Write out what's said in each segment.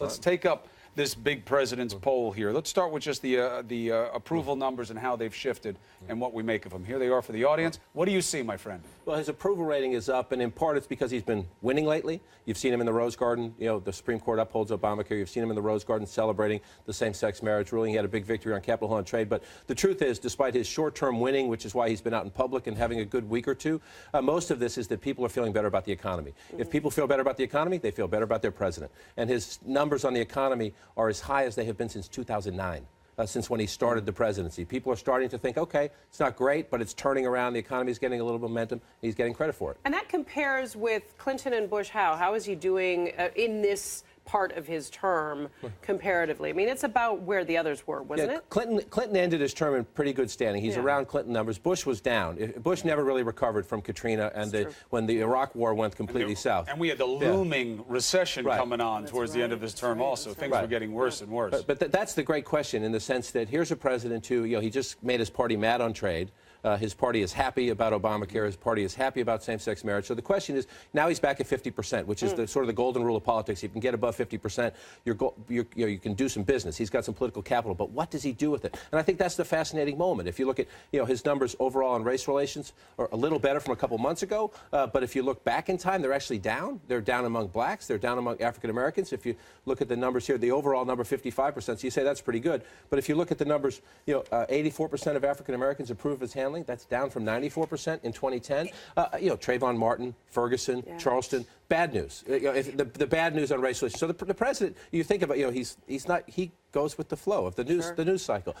Let's take up this big president's poll here. Let's start with just the approval numbers and how they've shifted and what we make of them. Here they are for the audience. What do you see, my friend? Well, his approval rating is up, and in part it's because he's been winning lately. You've seen him in the Rose Garden. You know, the Supreme Court upholds Obamacare. You've seen him in the Rose Garden celebrating the same-sex marriage ruling. He had a big victory on Capitol Hill on trade. But the truth is, despite his short-term winning, which is why he's been out in public and having a good week or two, most of this is that people are feeling better about the economy. If people feel better about the economy, they feel better about their president. And his numbers on the economy are as high as they have been since 2009. Since when he started the presidency. People are starting to think, okay, it's not great, but it's turning around. The economy is getting a little momentum. He's getting credit for it. And that compares with Clinton and Bush. How is he doing in this part of his term comparatively? I mean, it's about where the others were, wasn't it? Clinton ended his term in pretty good standing. He's around Clinton numbers. Bush was down. Bush never really recovered from Katrina and when the Iraq war went completely south. And we had the looming recession coming on towards the end of his term also. Things were getting worse and worse. But that's the great question in the sense that here's a president who, he just made his party mad on trade. His party is happy about Obamacare. His party is happy about same-sex marriage. So the question is, now he's back at 50%, which is the sort of the golden rule of politics. You can get above 50%, you can do some business. He's got some political capital. But what does he do with it? And I think that's the fascinating moment. If you look at his numbers overall on race relations are a little better from a couple months ago. But if you look back in time, they're actually down. They're down among blacks. They're down among African Americans. If you look at the numbers here, the overall number 55%. So you say that's pretty good. But if you look at the numbers, 84% of African Americans approve of his handling. That's down from 94% in 2010. Trayvon Martin, Ferguson, Charleston. Bad news. The bad news on race relations. So the president, you think about, he goes with the flow of the news cycle.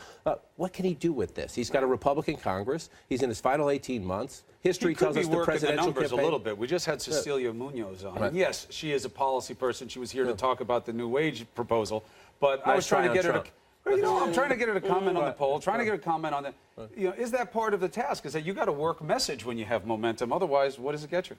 What can he do with this? He's got a Republican Congress. He's in his final 18 months. History tells us the presidential numbers campaign. A little bit. We just had Cecilia Munoz on. And yes, she is a policy person. She was here to talk about the new wage proposal. But I was trying to get her to. I'm trying to get her to comment on the poll, trying to get her to comment on the, is that part of the task? Is that you got to work message when you have momentum? Otherwise, what does it get you?